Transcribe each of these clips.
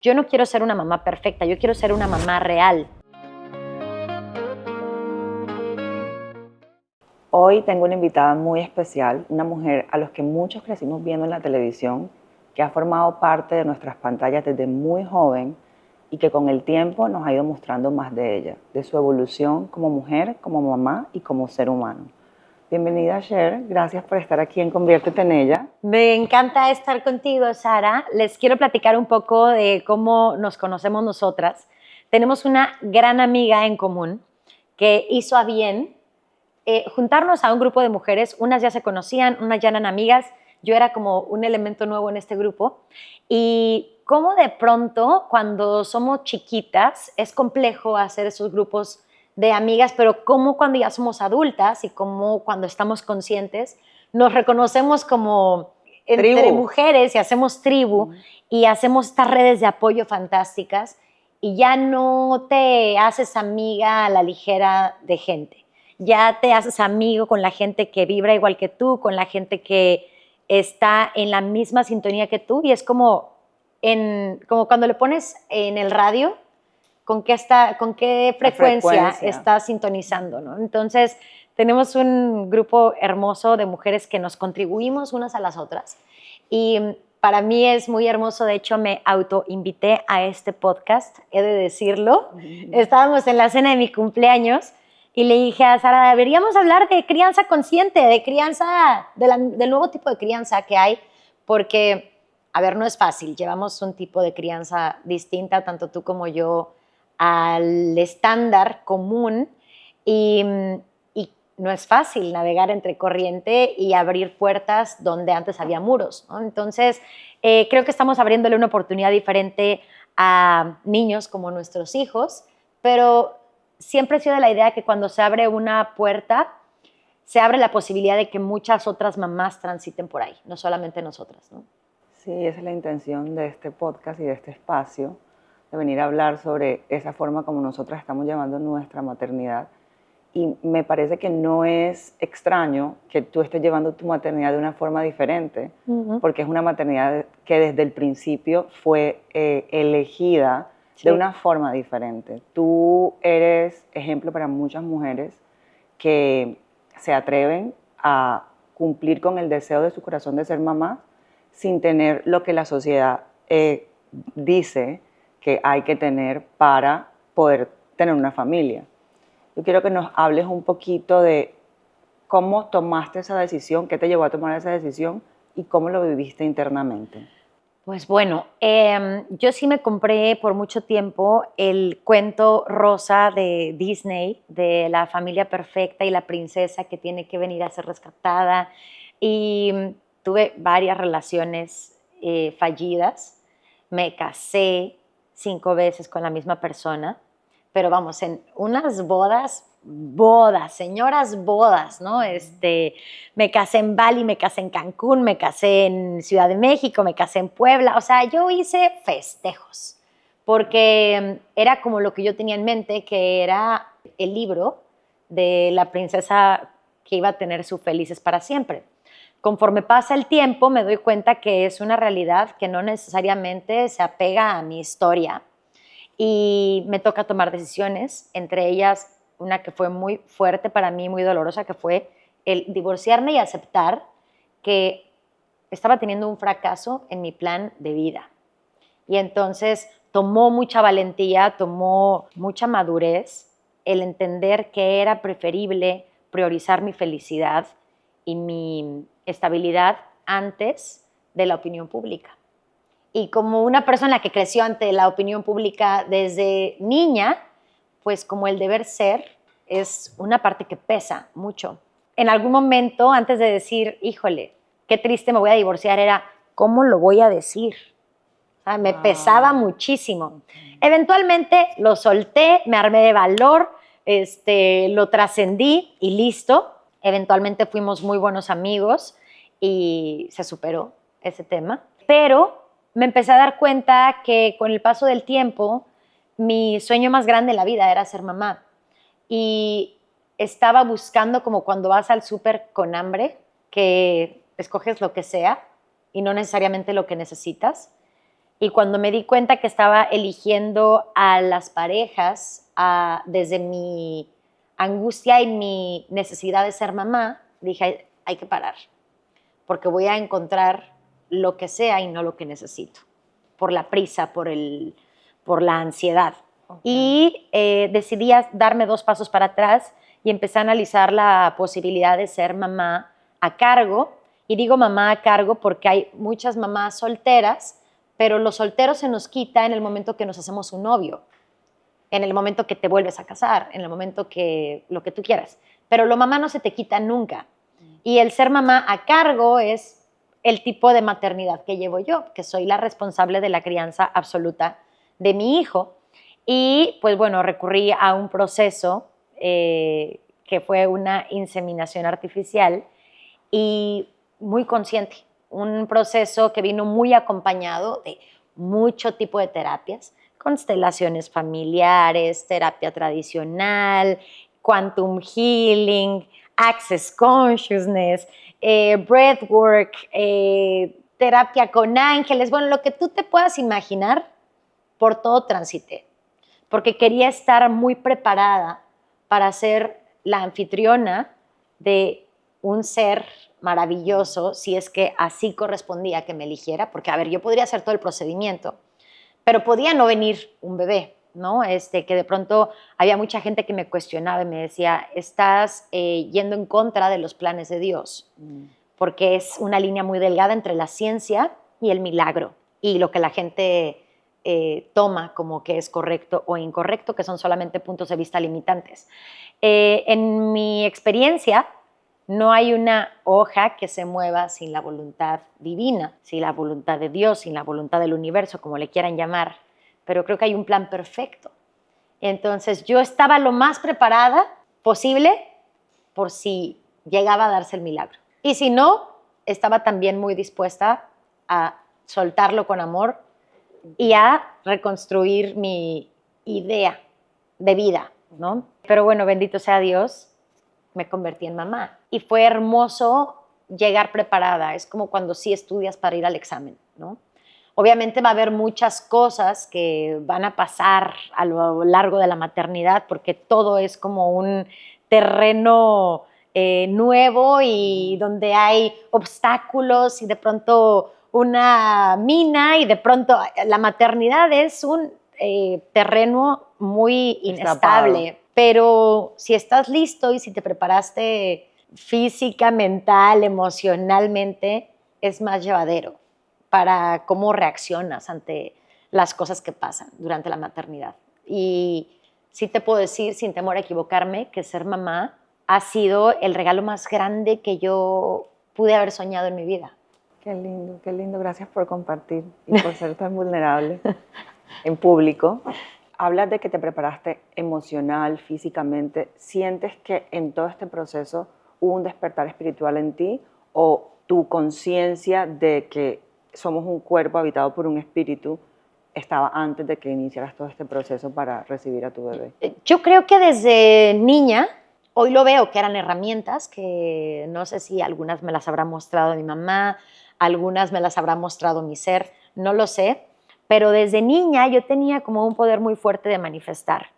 Yo no quiero ser una mamá perfecta, yo quiero ser una mamá real. Hoy tengo una invitada muy especial, una mujer a los que muchos crecimos viendo en la televisión, que ha formado parte de nuestras pantallas desde muy joven y que con el tiempo nos ha ido mostrando más de ella, de su evolución como mujer, como mamá y como ser humano. Bienvenida, Cher. Gracias por estar aquí en Conviértete en Ella. Me encanta estar contigo, Sara. Les quiero platicar un poco de cómo nos conocemos nosotras. Tenemos una gran amiga en común que hizo a bien juntarnos a un grupo de mujeres. Unas ya se conocían, unas ya eran amigas. Yo era como un elemento nuevo en este grupo. Y cómo de pronto, cuando somos chiquitas, es complejo hacer esos grupos de amigas, pero cómo cuando ya somos adultas y cómo cuando estamos conscientes, nos reconocemos como entre mujeres y hacemos tribu y hacemos estas redes de apoyo fantásticas y ya no te haces amiga a la ligera de gente. Ya te haces amigo con la gente que vibra igual que tú, con la gente que está en la misma sintonía que tú y es como cuando le pones en el radio con qué frecuencia está sintonizando, ¿no? Entonces, tenemos un grupo hermoso de mujeres que nos contribuimos unas a las otras y para mí es muy hermoso. De hecho, me autoinvité a este podcast, he de decirlo. Estábamos en la cena de mi cumpleaños y le dije a Sara, deberíamos hablar de crianza consciente, de crianza, del nuevo tipo de crianza que hay, porque, a ver, no es fácil. Llevamos un tipo de crianza distinta, tanto tú como yo, al estándar común y no es fácil navegar entre corriente y abrir puertas donde antes había muros, ¿no? Entonces, creo que estamos abriéndole una oportunidad diferente a niños como nuestros hijos, pero siempre he sido de la idea que cuando se abre una puerta, se abre la posibilidad de que muchas otras mamás transiten por ahí, no solamente nosotras, ¿no? Sí, esa es la intención de este podcast y de este espacio, de venir a hablar sobre esa forma como nosotras estamos llevando nuestra maternidad. Y me parece que no es extraño que tú estés llevando tu maternidad de una forma diferente, porque es una maternidad que desde el principio fue elegida de una forma diferente. Tú eres ejemplo para muchas mujeres que se atreven a cumplir con el deseo de su corazón de ser mamá sin tener lo que la sociedad dice que hay que tener para poder tener una familia. Yo quiero que nos hables un poquito de cómo tomaste esa decisión, qué te llevó a tomar esa decisión y cómo lo viviste internamente. Pues bueno, yo sí me compré por mucho tiempo el cuento rosa de Disney, de la familia perfecta y la princesa que tiene que venir a ser rescatada. Y tuve varias relaciones fallidas. Me casé 5 veces con la misma persona, pero vamos, en unas bodas, señoras bodas, ¿no? Me casé en Bali, me casé en Cancún, me casé en Ciudad de México, me casé en Puebla. O sea, yo hice festejos, porque era como lo que yo tenía en mente, que era el libro de la princesa que iba a tener su felices para siempre. Conforme pasa el tiempo, me doy cuenta que es una realidad que no necesariamente se apega a mi historia y me toca tomar decisiones, entre ellas una que fue muy fuerte para mí, muy dolorosa, que fue el divorciarme y aceptar que estaba teniendo un fracaso en mi plan de vida. Y entonces tomó mucha valentía, tomó mucha madurez el entender que era preferible priorizar mi felicidad y mi estabilidad antes de la opinión pública. Y como una persona que creció ante la opinión pública desde niña, pues como el deber ser es una parte que pesa mucho. En algún momento, antes de decir, híjole, qué triste, me voy a divorciar, era, ¿cómo lo voy a decir? O sea, me pesaba muchísimo. Eventualmente lo solté, me armé de valor, lo trascendí y listo. Eventualmente fuimos muy buenos amigos y se superó ese tema. Pero me empecé a dar cuenta que con el paso del tiempo, mi sueño más grande en la vida era ser mamá. Y estaba buscando, como cuando vas al súper con hambre, que escoges lo que sea y no necesariamente lo que necesitas. Y cuando me di cuenta que estaba eligiendo a las parejas desde mi angustia y mi necesidad de ser mamá, dije, hay que parar, porque voy a encontrar lo que sea y no lo que necesito, por la prisa, por la ansiedad. Okay. Y decidí darme 2 pasos para atrás y empecé a analizar la posibilidad de ser mamá a cargo. Y digo mamá a cargo porque hay muchas mamás solteras, pero los solteros se nos quita en el momento que nos hacemos un novio, en el momento que te vuelves a casar, en el momento que lo que tú quieras. Pero lo mamá no se te quita nunca. Y el ser mamá a cargo es el tipo de maternidad que llevo yo, que soy la responsable de la crianza absoluta de mi hijo. Y pues bueno, recurrí a un proceso que fue una inseminación artificial y muy consciente, un proceso que vino muy acompañado de mucho tipo de terapias, constelaciones familiares, terapia tradicional, quantum healing, access consciousness, breathwork, terapia con ángeles, bueno, lo que tú te puedas imaginar, por todo transité, porque quería estar muy preparada para ser la anfitriona de un ser maravilloso, si es que así correspondía que me eligiera, porque, a ver, yo podría hacer todo el procedimiento, pero podía no venir un bebé, ¿no? Que de pronto había mucha gente que me cuestionaba y me decía, estás yendo en contra de los planes de Dios, porque es una línea muy delgada entre la ciencia y el milagro, y lo que la gente toma como que es correcto o incorrecto, que son solamente puntos de vista limitantes. En mi experiencia, no hay una hoja que se mueva sin la voluntad divina, sin la voluntad de Dios, sin la voluntad del universo, como le quieran llamar, pero creo que hay un plan perfecto. Entonces yo estaba lo más preparada posible por si llegaba a darse el milagro. Y si no, estaba también muy dispuesta a soltarlo con amor y a reconstruir mi idea de vida, ¿no? Pero bueno, bendito sea Dios, me convertí en mamá. Y fue hermoso llegar preparada. Es como cuando sí estudias para ir al examen, ¿no? Obviamente va a haber muchas cosas que van a pasar a lo largo de la maternidad porque todo es como un terreno nuevo y donde hay obstáculos y de pronto una mina y de pronto la maternidad es un terreno muy inestable. Pero si estás listo y si te preparaste física, mental, emocionalmente, es más llevadero para cómo reaccionas ante las cosas que pasan durante la maternidad. Y sí te puedo decir, sin temor a equivocarme, que ser mamá ha sido el regalo más grande que yo pude haber soñado en mi vida. Qué lindo. Gracias por compartir y por ser tan vulnerable en público. Hablas de que te preparaste emocional, físicamente. ¿Sientes que en todo este proceso hubo un despertar espiritual en ti o tu conciencia de que somos un cuerpo habitado por un espíritu estaba antes de que iniciaras todo este proceso para recibir a tu bebé? Yo creo que desde niña, hoy lo veo que eran herramientas que no sé si algunas me las habrá mostrado mi mamá, algunas me las habrá mostrado mi ser, no lo sé. Pero desde niña yo tenía como un poder muy fuerte de manifestar.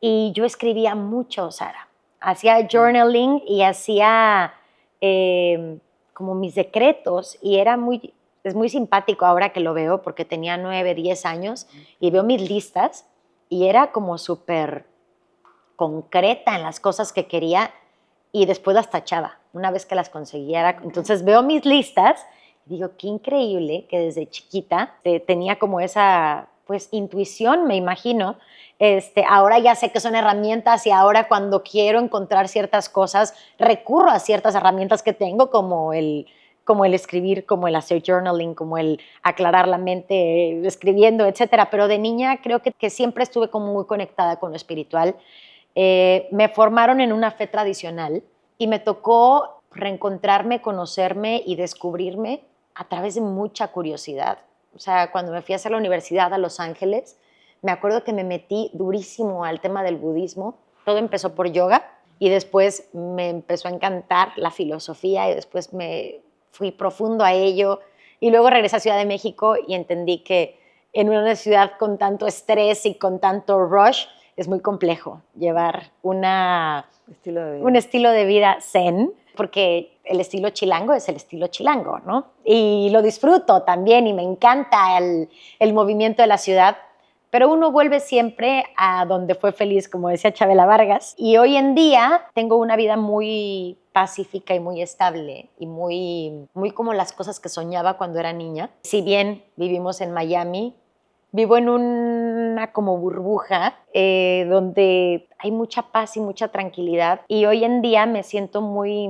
Y yo escribía mucho, Sara. Hacía journaling y hacía como mis decretos. Y es muy simpático ahora que lo veo porque tenía 9, 10 años y veo mis listas y era como súper concreta en las cosas que quería y después las tachaba. Una vez que las conseguía. Entonces veo mis listas. Digo, qué increíble que desde chiquita tenía como esa, pues, intuición, me imagino. Ahora ya sé que son herramientas y ahora cuando quiero encontrar ciertas cosas, recurro a ciertas herramientas que tengo, como el escribir, como el hacer journaling, como el aclarar la mente escribiendo, etcétera. Pero de niña creo que siempre estuve como muy conectada con lo espiritual. Me formaron en una fe tradicional y me tocó reencontrarme, conocerme y descubrirme a través de mucha curiosidad. O sea, cuando me fui a hacer la universidad a Los Ángeles, me acuerdo que me metí durísimo al tema del budismo. Todo empezó por yoga y después me empezó a encantar la filosofía y después me fui profundo a ello. Y luego regresé a Ciudad de México y entendí que en una ciudad con tanto estrés y con tanto rush, es muy complejo llevar un estilo de vida zen, porque el estilo chilango es el estilo chilango, ¿no? Y lo disfruto también y me encanta el movimiento de la ciudad, pero uno vuelve siempre a donde fue feliz, como decía Chabela Vargas. Y hoy en día tengo una vida muy pacífica y muy estable y muy como las cosas que soñaba cuando era niña. Si bien vivimos en Miami, vivo en una como burbuja donde hay mucha paz y mucha tranquilidad. Y hoy en día me siento muy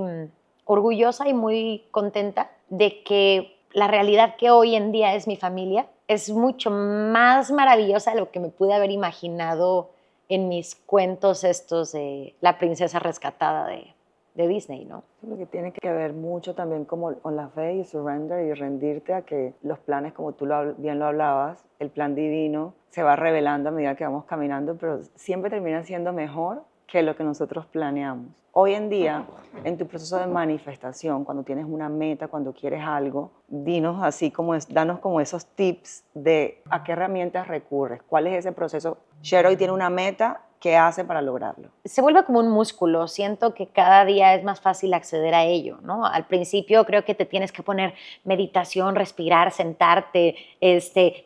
orgullosa y muy contenta de que la realidad que hoy en día es mi familia es mucho más maravillosa de lo que me pude haber imaginado en mis cuentos estos de la princesa rescatada de Disney, ¿no? Porque tiene que ver mucho también como con la fe y surrender y rendirte a que los planes, como tú bien lo hablabas, el plan divino se va revelando a medida que vamos caminando, pero siempre termina siendo mejor que lo que nosotros planeamos. Hoy en día, en tu proceso de manifestación, cuando tienes una meta, cuando quieres algo, dinos así danos como esos tips de a qué herramientas recurres, cuál es ese proceso. Sheroy tiene una meta, ¿qué hace para lograrlo? Se vuelve como un músculo, siento que cada día es más fácil acceder a ello, ¿no? Al principio creo que te tienes que poner meditación, respirar, sentarte,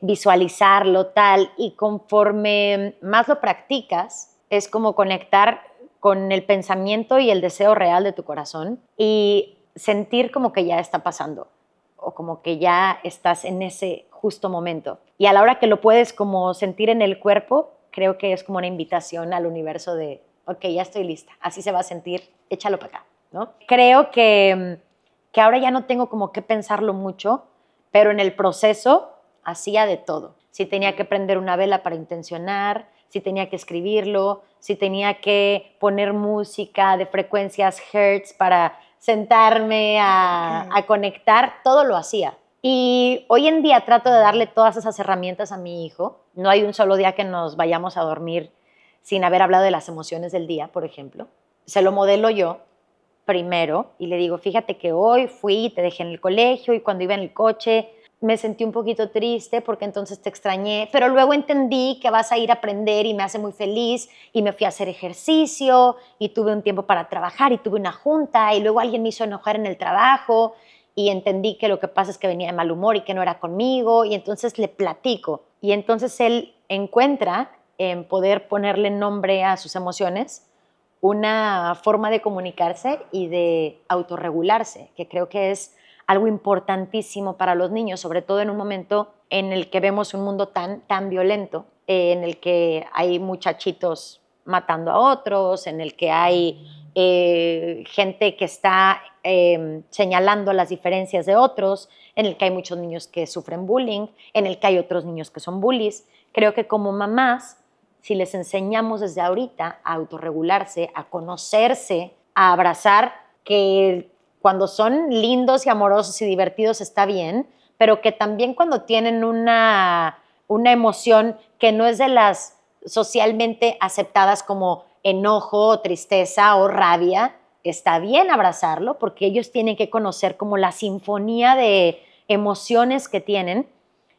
visualizarlo, tal, y conforme más lo practicas, es como conectar con el pensamiento y el deseo real de tu corazón y sentir como que ya está pasando o como que ya estás en ese justo momento. Y a la hora que lo puedes como sentir en el cuerpo, creo que es como una invitación al universo de, ok, ya estoy lista, así se va a sentir, échalo para acá, ¿no? Creo que ahora ya no tengo como que pensarlo mucho, pero en el proceso hacía de todo. Si tenía que prender una vela para intencionar, si tenía que escribirlo, si tenía que poner música de frecuencias hertz para sentarme a conectar, todo lo hacía. Y hoy en día trato de darle todas esas herramientas a mi hijo. No hay un solo día que nos vayamos a dormir sin haber hablado de las emociones del día, por ejemplo. Se lo modelo yo primero y le digo, fíjate que hoy fui, te dejé en el colegio y cuando iba en el coche me sentí un poquito triste porque entonces te extrañé, pero luego entendí que vas a ir a aprender y me hace muy feliz y me fui a hacer ejercicio y tuve un tiempo para trabajar y tuve una junta y luego alguien me hizo enojar en el trabajo y entendí que lo que pasa es que venía de mal humor y que no era conmigo y entonces le platico y entonces él encuentra en poder ponerle nombre a sus emociones una forma de comunicarse y de autorregularse, que creo que es algo importantísimo para los niños, sobre todo en un momento en el que vemos un mundo tan violento, en el que hay muchachitos matando a otros, en el que hay gente que está señalando las diferencias de otros, en el que hay muchos niños que sufren bullying, en el que hay otros niños que son bullies. Creo que como mamás, si les enseñamos desde ahorita a autorregularse, a conocerse, a abrazar que cuando son lindos y amorosos y divertidos está bien, pero que también cuando tienen una emoción que no es de las socialmente aceptadas como enojo, tristeza o rabia, está bien abrazarlo porque ellos tienen que conocer como la sinfonía de emociones que tienen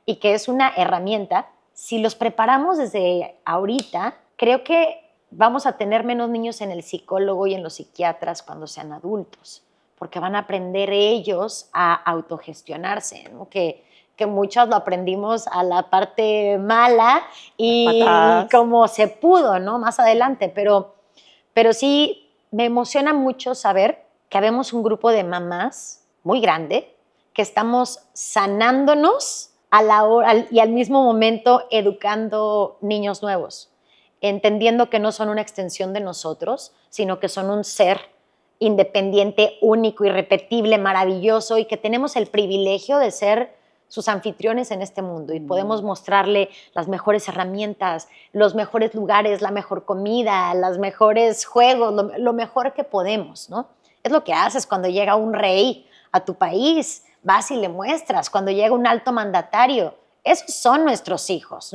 y que es una herramienta. Si los preparamos desde ahorita, creo que vamos a tener menos niños en el psicólogo y en los psiquiatras cuando sean adultos, porque van a aprender ellos a autogestionarse, ¿no? Que muchos lo aprendimos a la parte mala y como se pudo, ¿no? Más adelante, pero sí me emociona mucho saber que habemos un grupo de mamás muy grande que estamos sanándonos a la hora, y al mismo momento educando niños nuevos, entendiendo que no son una extensión de nosotros, sino que son un ser independiente, único, irrepetible, maravilloso y que tenemos el privilegio de ser sus anfitriones en este mundo y podemos mostrarle las mejores herramientas, los mejores lugares, la mejor comida, los mejores juegos, lo mejor que podemos, ¿no? Es lo que haces cuando llega un rey a tu país, vas y le muestras, cuando llega un alto mandatario. Esos son nuestros hijos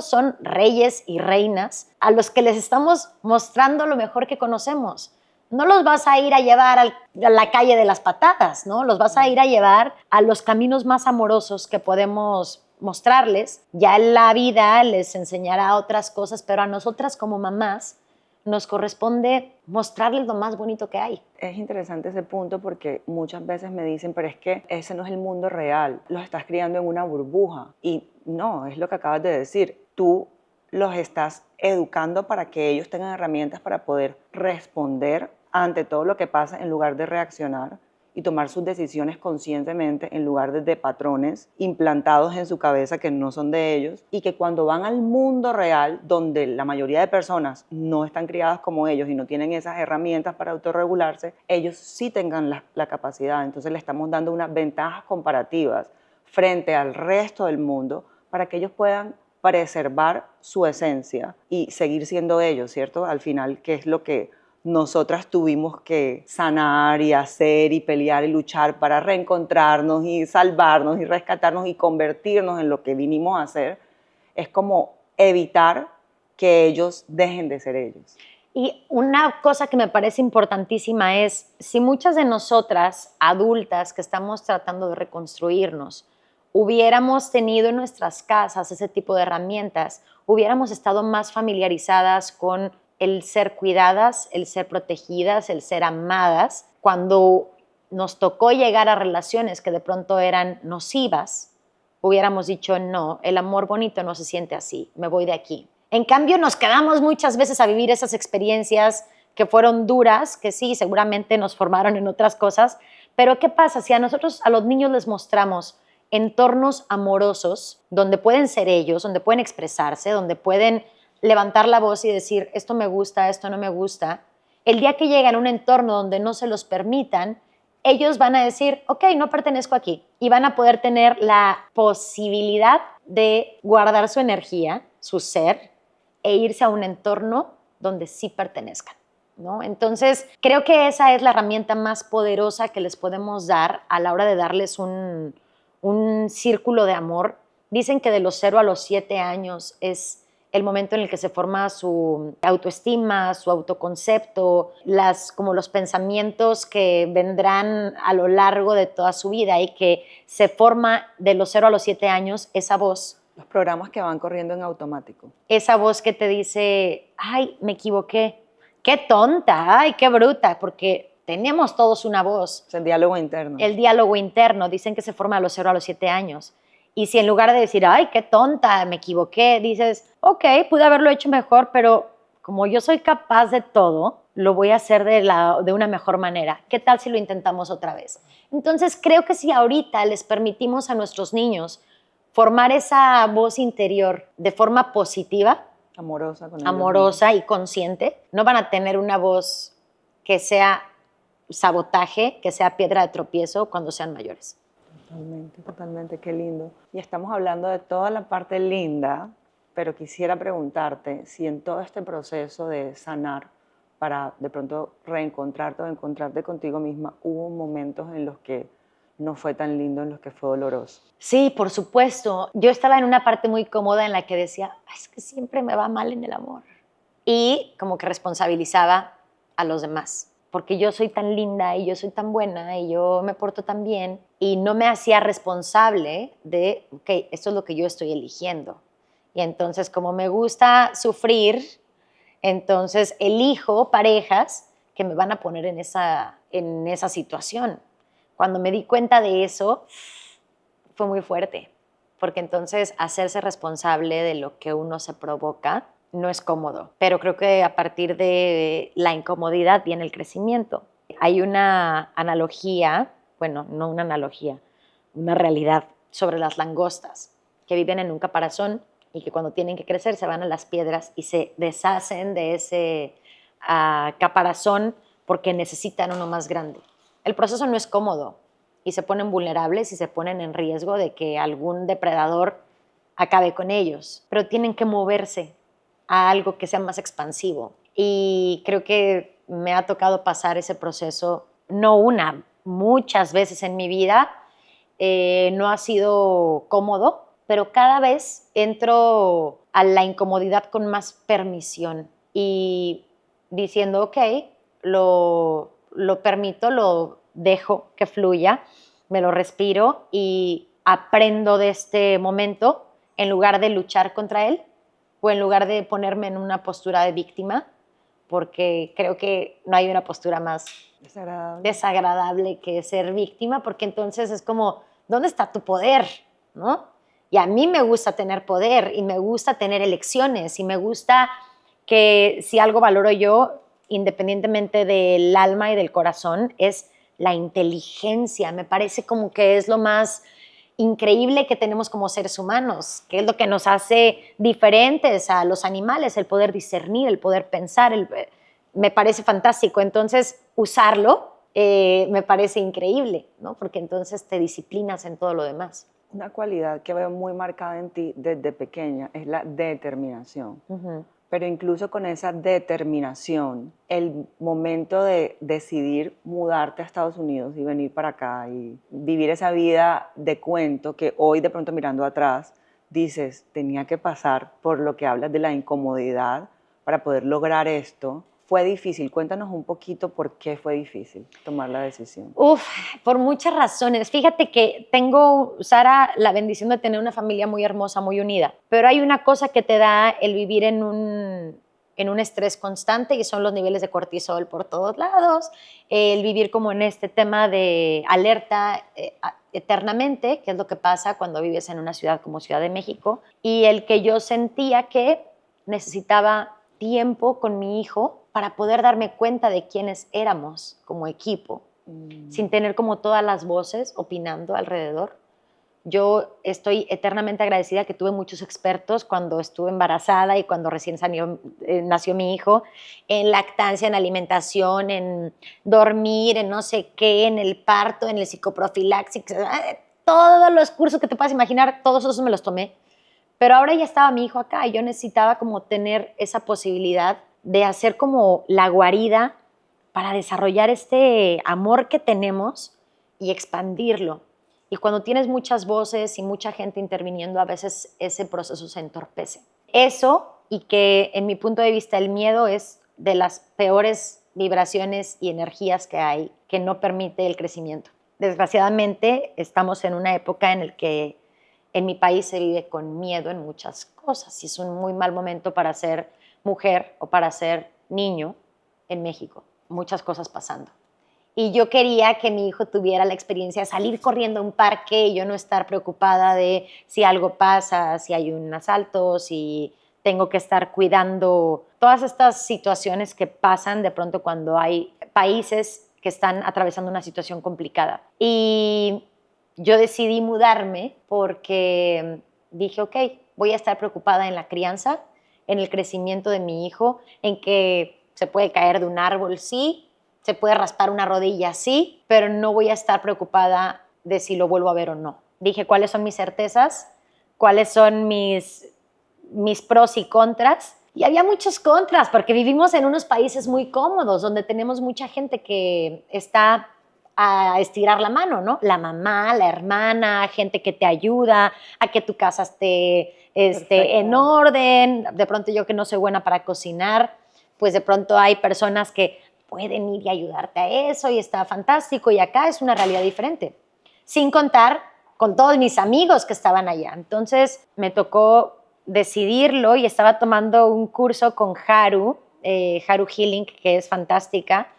son reyes y reinas a los que les estamos mostrando lo mejor que conocemos. No los vas a ir a llevar a la calle de las patadas, ¿no? Los vas a ir a llevar a los caminos más amorosos que podemos mostrarles, ya la vida les enseñará otras cosas, pero a nosotras como mamás nos corresponde mostrarles lo más bonito que hay. Es interesante ese punto porque muchas veces me dicen, pero es que ese no es el mundo real, los estás criando en una burbuja. Y no, es lo que acabas de decir, tú los estás educando para que ellos tengan herramientas para poder responder ante todo lo que pasa en lugar de reaccionar y tomar sus decisiones conscientemente en lugar de patrones implantados en su cabeza que no son de ellos, y que cuando van al mundo real, donde la mayoría de personas no están criadas como ellos y no tienen esas herramientas para autorregularse, ellos sí tengan la capacidad. Entonces le estamos dando unas ventajas comparativas frente al resto del mundo para que ellos puedan preservar su esencia y seguir siendo ellos, ¿cierto? Al final, ¿qué es lo que nosotras tuvimos que sanar y hacer y pelear y luchar para reencontrarnos y salvarnos y rescatarnos y convertirnos en lo que vinimos a hacer? Es como evitar que ellos dejen de ser ellos. Y una cosa que me parece importantísima es, si muchas de nosotras, adultas, que estamos tratando de reconstruirnos, hubiéramos tenido en nuestras casas ese tipo de herramientas, hubiéramos estado más familiarizadas con el ser cuidadas, el ser protegidas, el ser amadas. Cuando nos tocó llegar a relaciones que de pronto eran nocivas, hubiéramos dicho, no, el amor bonito no se siente así, me voy de aquí. En cambio, nos quedamos muchas veces a vivir esas experiencias que fueron duras, que sí, seguramente nos formaron en otras cosas, pero ¿qué pasa si a nosotros, a los niños les mostramos entornos amorosos donde pueden ser ellos, donde pueden expresarse, donde pueden levantar la voz y decir, esto me gusta, esto no me gusta? El día que llegan a un entorno donde no se los permitan, ellos van a decir, ok, no pertenezco aquí, y van a poder tener la posibilidad de guardar su energía, su ser, e irse a un entorno donde sí pertenezcan, ¿no? Entonces, creo que esa es la herramienta más poderosa que les podemos dar a la hora de darles un círculo de amor. Dicen que de los 0 a los 7 años es el momento en el que se forma su autoestima, su autoconcepto, como los pensamientos que vendrán a lo largo de toda su vida, y que se forma de los 0 a los 7 años esa voz. Los programas que van corriendo en automático. Esa voz que te dice, ay, me equivoqué, qué tonta, ay, qué bruta, porque tenemos todos una voz. Es el diálogo interno. El diálogo interno, dicen que se forma de los 0 a los 7 años. Y si en lugar de decir, ay, qué tonta, me equivoqué, dices, ok, pude haberlo hecho mejor, pero como yo soy capaz de todo, lo voy a hacer de una mejor manera. ¿Qué tal si lo intentamos otra vez? Entonces, creo que si ahorita les permitimos a nuestros niños formar esa voz interior de forma positiva, amorosa y consciente, no van a tener una voz que sea sabotaje, que sea piedra de tropiezo cuando sean mayores. Totalmente, totalmente, qué lindo. Y estamos hablando de toda la parte linda, pero quisiera preguntarte si en todo este proceso de sanar, para de pronto reencontrarte o encontrarte contigo misma, hubo momentos en los que no fue tan lindo, en los que fue doloroso. Sí, por supuesto. Yo estaba en una parte muy cómoda en la que decía, es que siempre me va mal en el amor. Y como que responsabilizaba a los demás, porque yo soy tan linda y yo soy tan buena y yo me porto tan bien, y no me hacía responsable de, ok, esto es lo que yo estoy eligiendo. Y entonces, como me gusta sufrir, entonces elijo parejas que me van a poner en esa situación. Cuando me di cuenta de eso, fue muy fuerte, porque entonces hacerse responsable de lo que uno se provoca no es cómodo, pero creo que a partir de la incomodidad viene el crecimiento. Hay una analogía, bueno, no una analogía, una realidad sobre las langostas que viven en un caparazón y que cuando tienen que crecer se van a las piedras y se deshacen de ese caparazón porque necesitan uno más grande. El proceso no es cómodo y se ponen vulnerables y se ponen en riesgo de que algún depredador acabe con ellos, pero tienen que moverse a algo que sea más expansivo. Y creo que me ha tocado pasar ese proceso, no una, muchas veces en mi vida. No ha sido cómodo, pero cada vez entro a la incomodidad con más permisión y diciendo, ok, lo permito, lo dejo que fluya, me lo respiro y aprendo de este momento en lugar de luchar contra él o en lugar de ponerme en una postura de víctima, porque creo que no hay una postura más desagradable que ser víctima, porque entonces es como, ¿dónde está tu poder? ¿No? Y a mí me gusta tener poder y me gusta tener elecciones y me gusta que si algo valoro yo, independientemente del alma y del corazón, es la inteligencia. Me parece como que es lo más increíble que tenemos como seres humanos, que es lo que nos hace diferentes a los animales, el poder discernir, el poder pensar, me parece fantástico. Entonces, usarlo me parece increíble, ¿no? Porque entonces te disciplinas en todo lo demás. Una cualidad que veo muy marcada en ti desde pequeña es la determinación. Pero incluso con esa determinación, el momento de decidir mudarte a Estados Unidos y venir para acá y vivir esa vida de cuento que hoy de pronto mirando atrás dices, tenía que pasar por lo que hablas de la incomodidad para poder lograr esto. Fue difícil. Cuéntanos un poquito por qué fue difícil tomar la decisión. Por muchas razones. Fíjate que tengo, Sara, la bendición de tener una familia muy hermosa, muy unida. Pero hay una cosa que te da el vivir en un estrés constante y son los niveles de cortisol por todos lados. El vivir como en este tema de alerta eternamente, que es lo que pasa cuando vives en una ciudad como Ciudad de México. Y el que yo sentía que necesitaba tiempo con mi hijo para poder darme cuenta de quiénes éramos como equipo, sin tener como todas las voces opinando alrededor. Yo estoy eternamente agradecida que tuve muchos expertos cuando estuve embarazada y cuando recién nació mi hijo, en lactancia, en alimentación, en dormir, en no sé qué, en el parto, en el psicoprofilaxis, todos los cursos que te puedas imaginar, todos esos me los tomé. Pero ahora ya estaba mi hijo acá y yo necesitaba como tener esa posibilidad de hacer como la guarida para desarrollar este amor que tenemos y expandirlo. Y cuando tienes muchas voces y mucha gente interviniendo, a veces ese proceso se entorpece. Eso, y que en mi punto de vista el miedo es de las peores vibraciones y energías que hay, que no permite el crecimiento. Desgraciadamente estamos en una época en la que en mi país se vive con miedo en muchas cosas y es un muy mal momento para ser mujer o para ser niño en México. Muchas cosas pasando. Y yo quería que mi hijo tuviera la experiencia de salir corriendo a un parque y yo no estar preocupada de si algo pasa, si hay un asalto, si tengo que estar cuidando todas estas situaciones que pasan de pronto cuando hay países que están atravesando una situación complicada. Y yo decidí mudarme porque dije, ok, voy a estar preocupada en la crianza, en el crecimiento de mi hijo, en que se puede caer de un árbol, sí, se puede raspar una rodilla, sí, pero no voy a estar preocupada de si lo vuelvo a ver o no. Dije, ¿cuáles son mis certezas? ¿Cuáles son mis pros y contras? Y había muchos contras, porque vivimos en unos países muy cómodos, donde tenemos mucha gente que está a estirar la mano, ¿no? La mamá, la hermana, gente que te ayuda a que tu casa esté en orden. De pronto yo que no soy buena para cocinar, pues de pronto hay personas que pueden ir y ayudarte a eso y está fantástico. Y acá es una realidad diferente, sin contar con todos mis amigos que estaban allá. Entonces me tocó decidirlo y estaba tomando un curso con Haru Healing, que es fantástica.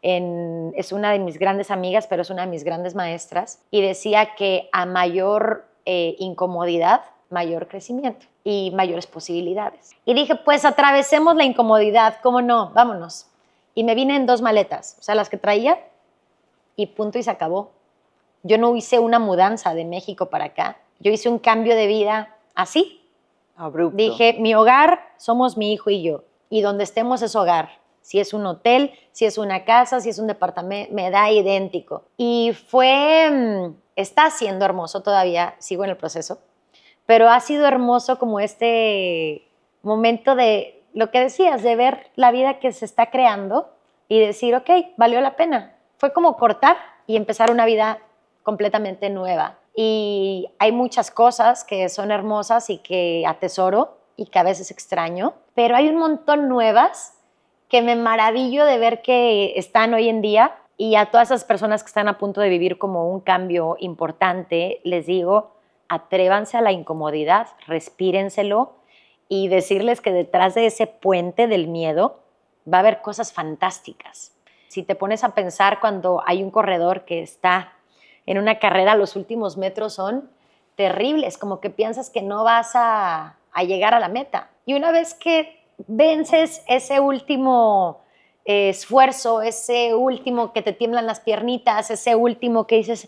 Es una de mis grandes amigas, pero es una de mis grandes maestras, y decía que a mayor incomodidad, mayor crecimiento y mayores posibilidades. Y dije, pues atravesemos la incomodidad, ¿cómo no? Vámonos. Y me vine en 2 maletas, o sea, las que traía, y punto y se acabó. Yo no hice una mudanza de México para acá, yo hice un cambio de vida así. Abrupto. Dije, mi hogar somos mi hijo y yo, y donde estemos es hogar. Si es un hotel, si es una casa, si es un departamento, me da idéntico. Y está siendo hermoso todavía, sigo en el proceso, pero ha sido hermoso como este momento de lo que decías, de ver la vida que se está creando y decir, ok, valió la pena. Fue como cortar y empezar una vida completamente nueva. Y hay muchas cosas que son hermosas y que atesoro y que a veces extraño, pero hay un montón nuevas que me maravillo de ver que están hoy en día Y a todas esas personas que están a punto de vivir como un cambio importante, les digo, atrévanse a la incomodidad, respírenselo y decirles que detrás de ese puente del miedo va a haber cosas fantásticas. Si te pones a pensar cuando hay un corredor que está en una carrera, los últimos metros son terribles, como que piensas que no vas a llegar a la meta. Y una vez que vences ese último esfuerzo, ese último que te tiemblan las piernitas, ese último que dices,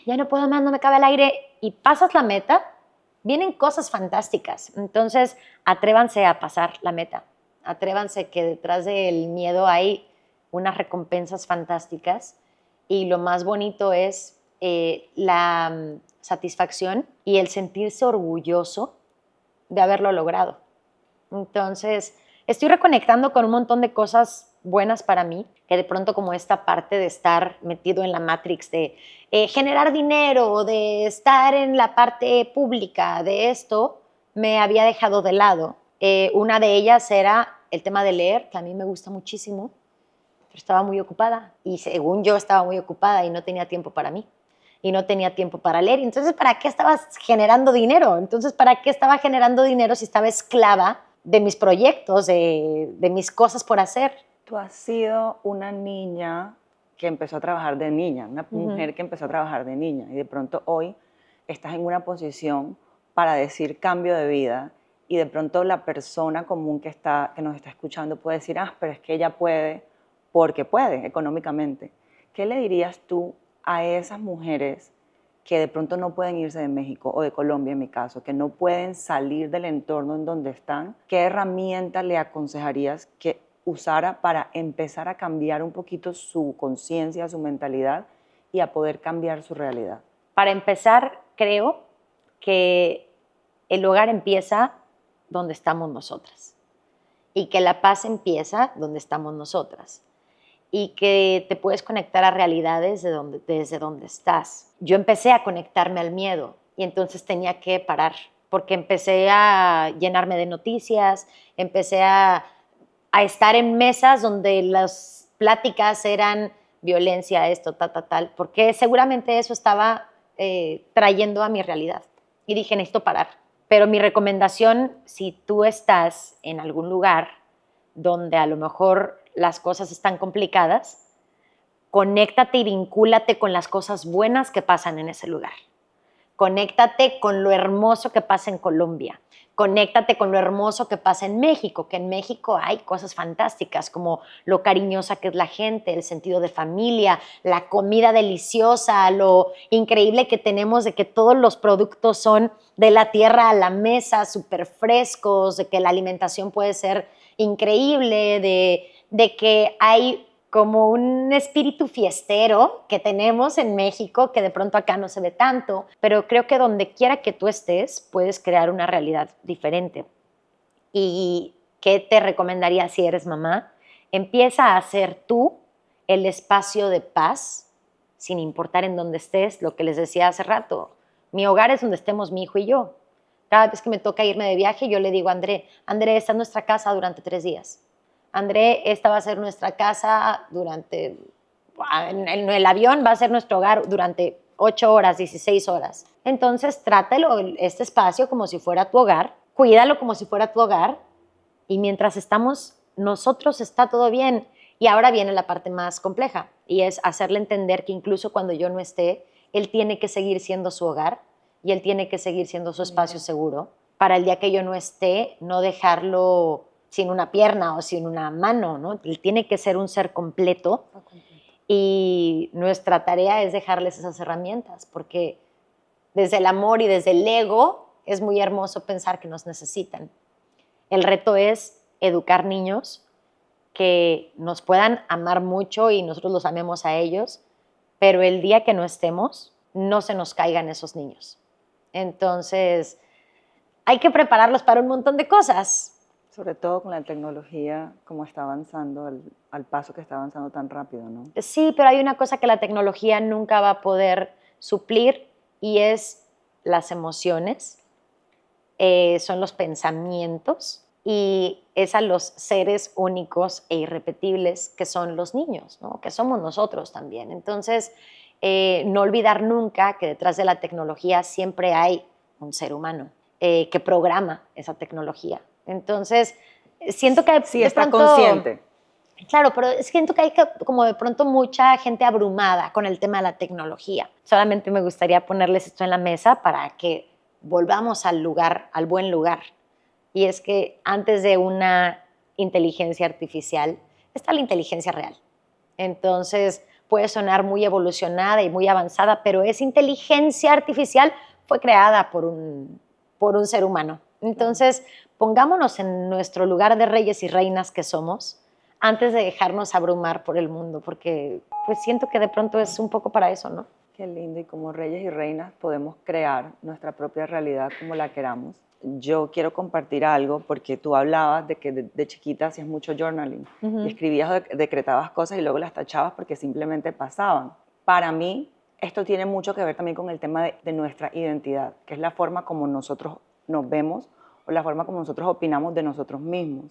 ya no puedo más, no me cabe el aire, y pasas la meta, vienen cosas fantásticas. Entonces, atrévanse a pasar la meta. Atrévanse que detrás del miedo hay unas recompensas fantásticas y lo más bonito es la satisfacción y el sentirse orgulloso de haberlo logrado. Entonces, estoy reconectando con un montón de cosas buenas para mí, que de pronto como esta parte de estar metido en la Matrix, de generar dinero, de estar en la parte pública de esto, me había dejado de lado. Una de ellas era el tema de leer, que a mí me gusta muchísimo, pero estaba muy ocupada y según yo estaba muy ocupada y no tenía tiempo para mí y no tenía tiempo para leer. Entonces, ¿para qué estabas generando dinero? Entonces, ¿para qué estaba generando dinero si estaba esclava de mis proyectos, de mis cosas por hacer? Tú has sido una niña que empezó a trabajar de niña, una mujer que empezó a trabajar de niña y de pronto hoy estás en una posición para decir cambio de vida y de pronto la persona común que nos está escuchando puede decir, pero es que ella puede porque puede económicamente. ¿Qué le dirías tú a esas mujeres que de pronto no pueden irse de México o de Colombia en mi caso, que no pueden salir del entorno en donde están? ¿Qué herramienta le aconsejarías que usara para empezar a cambiar un poquito su conciencia, su mentalidad y a poder cambiar su realidad? Para empezar, creo que el hogar empieza donde estamos nosotras y que la paz empieza donde estamos nosotras y que te puedes conectar a realidades desde donde estás. Yo empecé a conectarme al miedo y entonces tenía que parar porque empecé a llenarme de noticias, empecé a estar en mesas donde las pláticas eran violencia, esto, tal, porque seguramente eso estaba trayendo a mi realidad. Y dije, necesito parar. Pero mi recomendación, si tú estás en algún lugar donde a lo mejor las cosas están complicadas, conéctate y vincúlate con las cosas buenas que pasan en ese lugar. Conéctate con lo hermoso que pasa en Colombia. Conéctate con lo hermoso que pasa en México, que en México hay cosas fantásticas como lo cariñosa que es la gente, el sentido de familia, la comida deliciosa, lo increíble que tenemos de que todos los productos son de la tierra a la mesa, súper frescos, de que la alimentación puede ser increíble, de que hay como un espíritu fiestero que tenemos en México, que de pronto acá no se ve tanto, pero creo que donde quiera que tú estés, puedes crear una realidad diferente. ¿Y qué te recomendaría si eres mamá? Empieza a hacer tú el espacio de paz, sin importar en dónde estés, lo que les decía hace rato. Mi hogar es donde estemos mi hijo y yo. Cada vez que me toca irme de viaje, yo le digo a André, esta es nuestra casa durante 3 días. André, esta va a ser nuestra casa en el avión va a ser nuestro hogar durante 8 horas, 16 horas. Entonces, trátalo, este espacio, como si fuera tu hogar, cuídalo como si fuera tu hogar, y mientras estamos nosotros está todo bien. Y ahora viene la parte más compleja, y es hacerle entender que incluso cuando yo no esté, él tiene que seguir siendo su hogar, y él tiene que seguir siendo su espacio seguro, para el día que yo no esté, no dejarlo sin una pierna o sin una mano, ¿no? Él tiene que ser un ser completo y nuestra tarea es dejarles esas herramientas, porque desde el amor y desde el ego es muy hermoso pensar que nos necesitan. El reto es educar niños que nos puedan amar mucho y nosotros los amemos a ellos, pero el día que no estemos, no se nos caigan esos niños. Entonces, hay que prepararlos para un montón de cosas. Sobre todo con la tecnología, como está avanzando, al paso que está avanzando tan rápido, ¿no? Sí, pero hay una cosa que la tecnología nunca va a poder suplir y es las emociones, son los pensamientos y es a los seres únicos e irrepetibles que son los niños, ¿no? Que somos nosotros también. Entonces, no olvidar nunca que detrás de la tecnología siempre hay un ser humano que programa esa tecnología. Entonces, siento que Sí, de está pronto, consciente. claro, pero siento que hay como de pronto mucha gente abrumada con el tema de la tecnología. Solamente me gustaría ponerles esto en la mesa para que volvamos al lugar, al buen lugar. Y es que antes de una inteligencia artificial está la inteligencia real. Entonces puede sonar muy evolucionada y muy avanzada, pero esa inteligencia artificial fue creada por un ser humano. Entonces pongámonos en nuestro lugar de reyes y reinas que somos antes de dejarnos abrumar por el mundo, porque pues siento que de pronto es un poco para eso, ¿no? Qué lindo, y como reyes y reinas podemos crear nuestra propia realidad como la queramos. Yo quiero compartir algo porque tú hablabas de que de chiquita hacías mucho journaling y escribías o decretabas cosas y luego las tachabas porque simplemente pasaban. Para mí, esto tiene mucho que ver también con el tema de nuestra identidad, que es la forma como nosotros nos vemos o la forma como nosotros opinamos de nosotros mismos.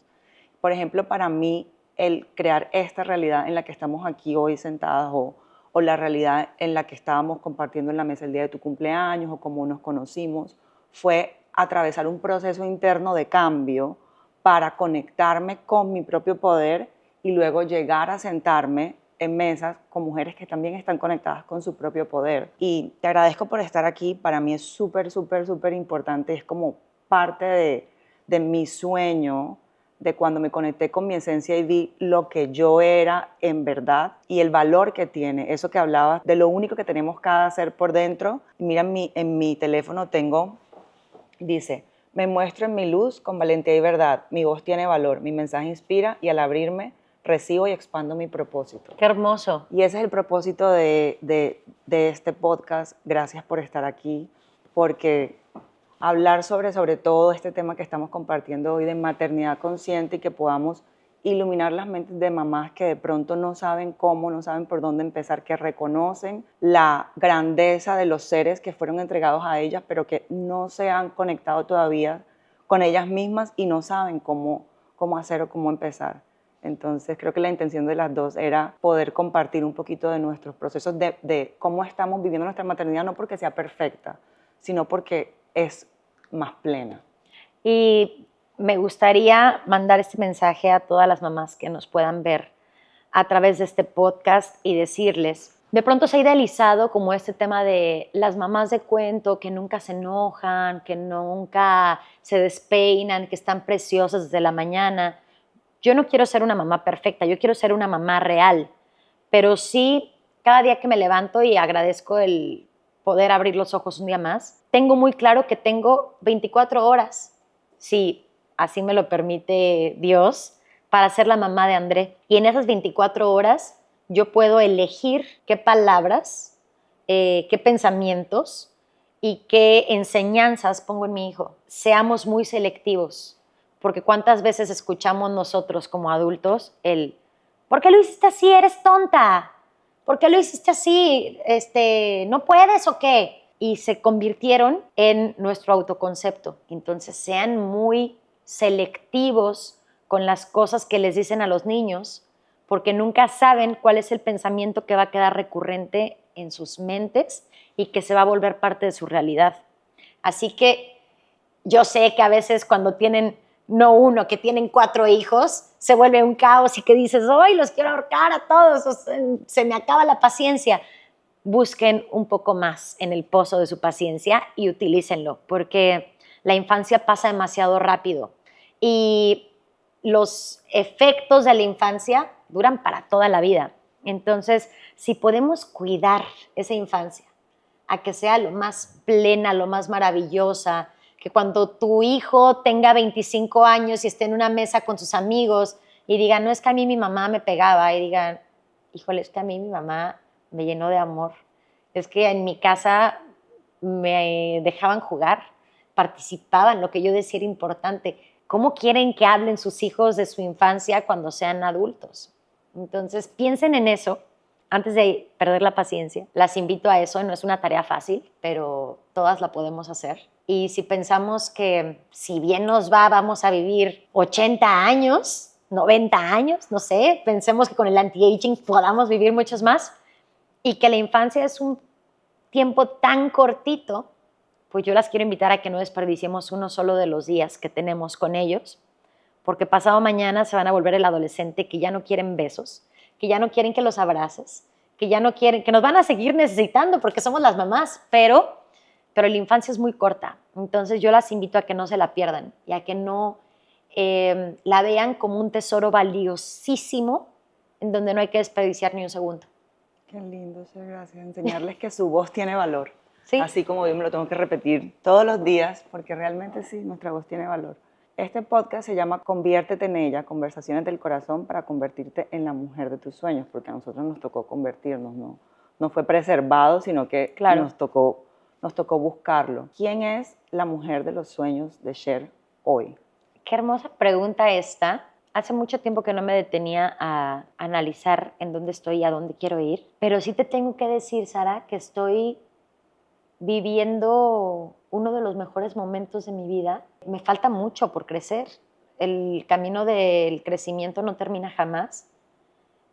Por ejemplo, para mí, el crear esta realidad en la que estamos aquí hoy sentadas o la realidad en la que estábamos compartiendo en la mesa el día de tu cumpleaños o cómo nos conocimos, fue atravesar un proceso interno de cambio para conectarme con mi propio poder y luego llegar a sentarme en mesas con mujeres que también están conectadas con su propio poder. Y te agradezco por estar aquí. Para mí es súper, súper, súper importante. Es como parte de mi sueño, de cuando me conecté con mi esencia y vi lo que yo era en verdad y el valor que tiene. Eso que hablabas de lo único que tenemos cada ser por dentro. Mira, en mi teléfono tengo, dice, me muestro en mi luz con valentía y verdad. Mi voz tiene valor, mi mensaje inspira y al abrirme recibo y expando mi propósito. Qué hermoso. Y ese es el propósito de este podcast. Gracias por estar aquí, porque hablar sobre todo este tema que estamos compartiendo hoy de maternidad consciente y que podamos iluminar las mentes de mamás que de pronto no saben cómo, no saben por dónde empezar, que reconocen la grandeza de los seres que fueron entregados a ellas, pero que no se han conectado todavía con ellas mismas y no saben cómo hacer o cómo empezar. Entonces creo que la intención de las dos era poder compartir un poquito de nuestros procesos de cómo estamos viviendo nuestra maternidad, no porque sea perfecta, sino porque es más plena. Y me gustaría mandar este mensaje a todas las mamás que nos puedan ver a través de este podcast y decirles, de pronto se ha idealizado como este tema de las mamás de cuento que nunca se enojan, que nunca se despeinan, que están preciosas desde la mañana. Yo no quiero ser una mamá perfecta, yo quiero ser una mamá real, pero sí, cada día que me levanto y agradezco el poder abrir los ojos un día más, tengo muy claro que tengo 24 horas, si así me lo permite Dios, para ser la mamá de André. Y en esas 24 horas yo puedo elegir qué palabras, qué pensamientos y qué enseñanzas pongo en mi hijo. Seamos muy selectivos, porque cuántas veces escuchamos nosotros como adultos el ¿por qué lo hiciste así? Eres tonta. ¿Por qué lo hiciste así? ¿No puedes o qué? Y se convirtieron en nuestro autoconcepto. Entonces sean muy selectivos con las cosas que les dicen a los niños, porque nunca saben cuál es el pensamiento que va a quedar recurrente en sus mentes y que se va a volver parte de su realidad. Así que yo sé que a veces cuando tienen, no uno, que tienen 4 hijos, se vuelve un caos y que dices, ¡ay, los quiero ahorcar a todos! Se me acaba la paciencia. Busquen un poco más en el pozo de su paciencia y utilícenlo, porque la infancia pasa demasiado rápido y los efectos de la infancia duran para toda la vida. Entonces, si podemos cuidar esa infancia a que sea lo más plena, lo más maravillosa, que cuando tu hijo tenga 25 años y esté en una mesa con sus amigos y digan, no, es que a mí mi mamá me pegaba, y digan, híjole, es que a mí mi mamá me llenó de amor, es que en mi casa me dejaban jugar, participaban, lo que yo decía era importante. ¿Cómo quieren que hablen sus hijos de su infancia cuando sean adultos? Entonces, piensen en eso antes de perder la paciencia. Las invito a eso, no es una tarea fácil, pero todas la podemos hacer. Y si pensamos que si bien nos va, vamos a vivir 80 años, 90 años, no sé, pensemos que con el anti-aging podamos vivir muchos más y que la infancia es un tiempo tan cortito, pues yo las quiero invitar a que no desperdiciemos uno solo de los días que tenemos con ellos, porque pasado mañana se van a volver el adolescente que ya no quieren besos, que ya no quieren que los abraces, que ya no quieren, que nos van a seguir necesitando porque somos las mamás, pero la infancia es muy corta. Entonces yo las invito a que no se la pierdan y a que no la vean como un tesoro valiosísimo en donde no hay que desperdiciar ni un segundo. Qué lindo, Cher, gracias. Enseñarles que su voz tiene valor. ¿Sí? Así como yo me lo tengo que repetir todos los días, porque realmente sí, nuestra voz tiene valor. Este podcast se llama Conviértete en ella, conversaciones del corazón para convertirte en la mujer de tus sueños, porque a nosotros nos tocó convertirnos, no fue preservado, sino que Claro. nos tocó buscarlo. ¿Quién es la mujer de los sueños de Cher hoy? Qué hermosa pregunta esta. Hace mucho tiempo que no me detenía a analizar en dónde estoy y a dónde quiero ir, pero sí te tengo que decir, Sara, que estoy viviendo uno de los mejores momentos de mi vida. Me falta mucho por crecer. El camino del crecimiento no termina jamás,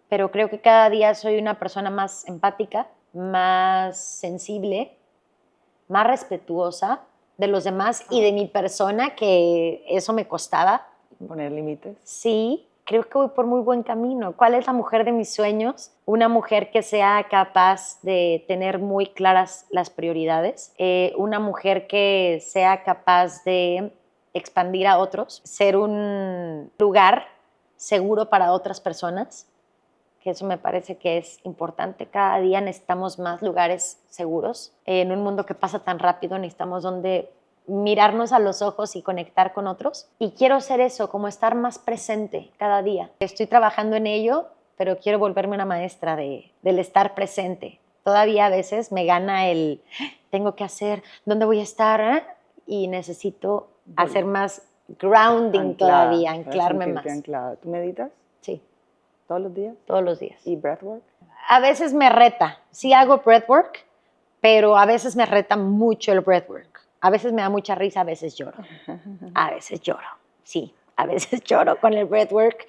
pero creo que cada día soy una persona más empática, más sensible, más respetuosa de los demás y de mi persona, que eso me costaba. ¿Poner límites? Sí, creo que voy por muy buen camino. ¿Cuál es la mujer de mis sueños? Una mujer que sea capaz de tener muy claras las prioridades, una mujer que sea capaz de expandir a otros, ser un lugar seguro para otras personas, que eso me parece que es importante. Cada día necesitamos más lugares seguros. En un mundo que pasa tan rápido necesitamos donde mirarnos a los ojos y conectar con otros. Y quiero ser eso, como estar más presente cada día. Estoy trabajando en ello, pero quiero volverme una maestra del estar presente. Todavía a veces me gana el tengo que hacer, ¿dónde voy a estar? Y necesito hacer más grounding todavía, anclarme más. Anclada. ¿Tú meditas? Sí. ¿Todos los días? Todos los días. ¿Y breathwork? A veces me reta. Sí hago breathwork, pero a veces me reta mucho el breathwork. A veces me da mucha risa, a veces lloro. A veces lloro, sí. A veces lloro con el breathwork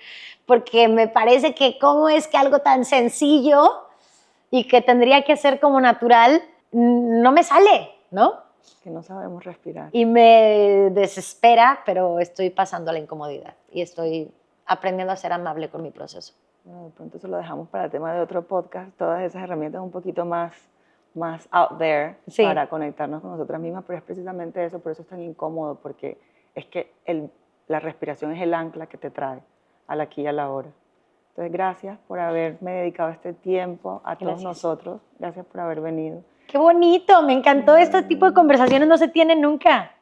porque me parece que cómo es que algo tan sencillo y que tendría que ser como natural, no me sale, ¿no? Que no sabemos respirar. Y me desespera, pero estoy pasando la incomodidad y estoy aprendiendo a ser amable con mi proceso. Bueno, de pronto eso lo dejamos para el tema de otro podcast, todas esas herramientas un poquito más out there, sí, para conectarnos con nosotras mismas, pero es precisamente eso, por eso es tan incómodo, porque es que la respiración es el ancla que te trae al aquí y a la hora. Entonces, gracias por haberme dedicado este tiempo a todos nosotros, gracias por haber venido. ¡Qué bonito! Me encantó, este tipo de conversaciones no se tienen nunca.